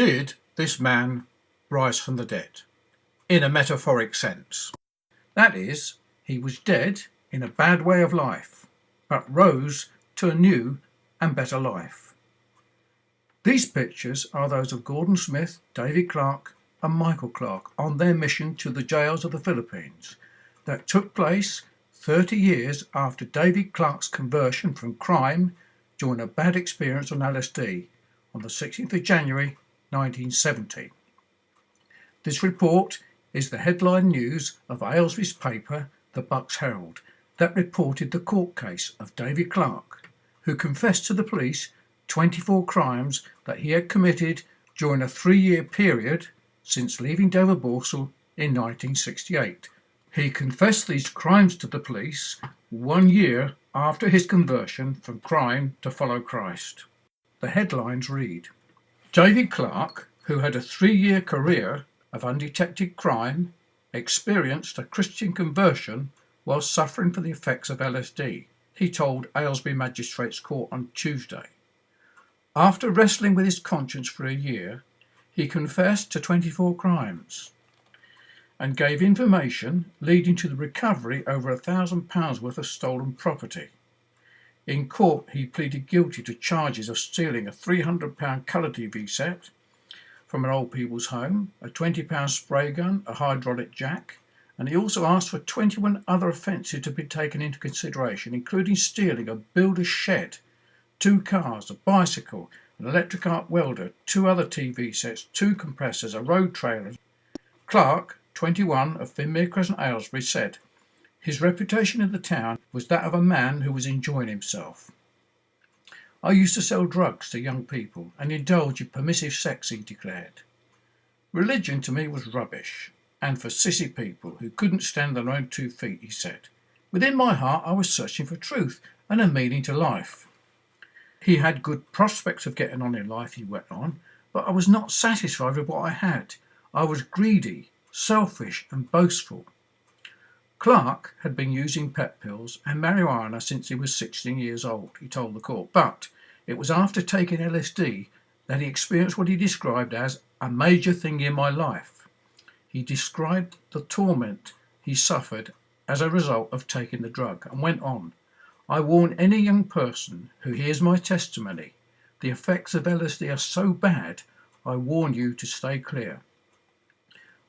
Did this man rise from the dead? In a metaphoric sense. That is, he was dead in a bad way of life, but rose to a new and better life. These pictures are those of Gordon Smith, David Clarke and Michael Clarke on their mission to the jails of the Philippines that took place 30 years after David Clarke's conversion from crime during a bad experience on LSD on the 16th of January 1970. This report is the headline news of Aylesbury's paper, the Bucks Herald, that reported the court case of David Clarke, who confessed to the police 24 crimes that he had committed during a 3-year period since leaving Dover Borsal in 1968. He confessed these crimes to the police 1 year after his conversion from crime to follow Christ. The headlines read, David Clarke, who had a 3-year career of undetected crime, experienced a Christian conversion while suffering from the effects of LSD, he told Aylesbury Magistrates Court on Tuesday. After wrestling with his conscience for a year, he confessed to 24 crimes and gave information leading to the recovery over £1,000 worth of stolen property. In court, he pleaded guilty to charges of stealing a £300 colour TV set from an old people's home, a £20 spray gun, a hydraulic jack, and he also asked for 21 other offences to be taken into consideration, including stealing a builder's shed, 2 cars, a bicycle, an electric arc welder, 2 other TV sets, 2 compressors, a road trailer. Clarke, 21, of Finmere Crescent, Aylesbury, said his reputation in the town was that of a man who was enjoying himself. I used to sell drugs to young people and indulge in permissive sex, he declared. Religion to me was rubbish, and for sissy people who couldn't stand on their own 2 feet, he said. Within my heart I was searching for truth and a meaning to life. He had good prospects of getting on in life, he went on, but I was not satisfied with what I had. I was greedy, selfish and boastful. Clarke had been using pep pills and marijuana since he was 16 years old, he told the court, but it was after taking LSD that he experienced what he described as a major thing in my life. He described the torment he suffered as a result of taking the drug and went on, I warn any young person who hears my testimony, the effects of LSD are so bad, I warn you to stay clear.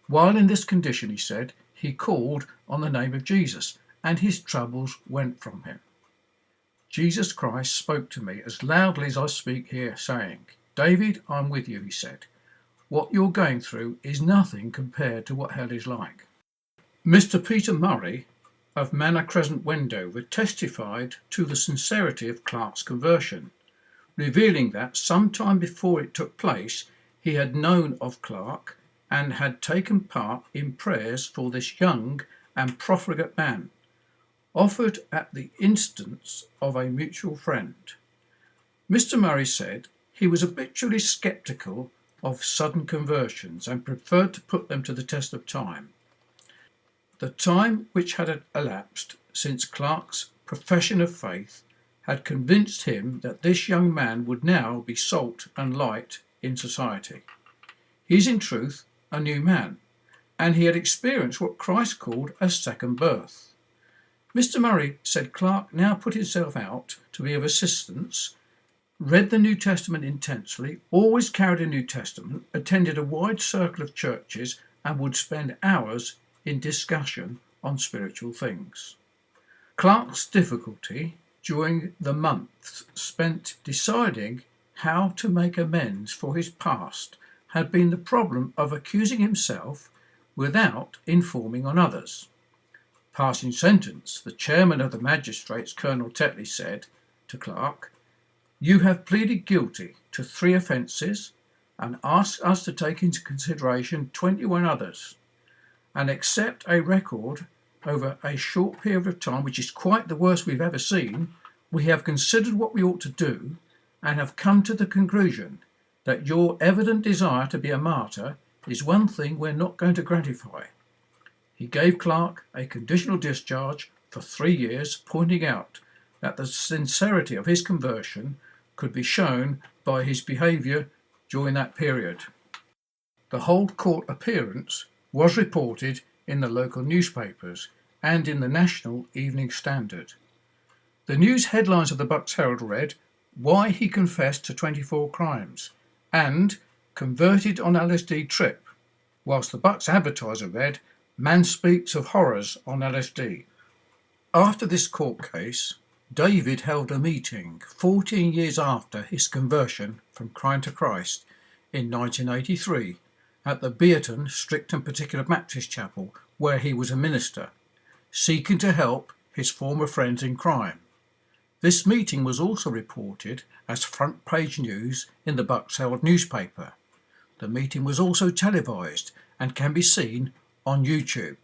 While in this condition, he said, he called on the name of Jesus, and his troubles went from him. Jesus Christ spoke to me as loudly as I speak here, saying, David, I'm with you, he said. What you're going through is nothing compared to what hell is like. Mr. Peter Murray of Manor Crescent, Wendover, testified to the sincerity of Clarke's conversion, revealing that sometime before it took place, he had known of Clarke and had taken part in prayers for this young and profligate man, offered at the instance of a mutual friend. Mr. Murray said he was habitually sceptical of sudden conversions and preferred to put them to the test of time. The time which had elapsed since Clarke's profession of faith had convinced him that this young man would now be salt and light in society. He is in truth a new man, and he had experienced what Christ called a second birth. Mr. Murray said Clarke now put himself out to be of assistance, read the New Testament intensely, always carried a New Testament, attended a wide circle of churches, and would spend hours in discussion on spiritual things. Clarke's difficulty during the months spent deciding how to make amends for his past had been the problem of accusing himself without informing on others. Passing sentence, the chairman of the magistrates, Colonel Tetley, said to Clarke, You have pleaded guilty to 3 offences and asked us to take into consideration 21 others and accept a record over a short period of time, which is quite the worst we've ever seen. We have considered what we ought to do and have come to the conclusion that your evident desire to be a martyr is one thing we're not going to gratify. He gave Clarke a conditional discharge for 3 years, pointing out that the sincerity of his conversion could be shown by his behaviour during that period. The whole court appearance was reported in the local newspapers and in the National Evening Standard. The news headlines of the Bucks Herald read, "Why he confessed to 24 crimes," and "Converted on LSD trip," whilst the Bucks advertiser read, "Man speaks of horrors on LSD." After this court case, David held a meeting 14 years after his conversion from crime to Christ in 1983 at the Beaton Strict and Particular Baptist Chapel, where he was a minister, seeking to help his former friends in crime. This meeting was also reported as front page news in the Bucks Herald newspaper. The meeting was also televised and can be seen on YouTube.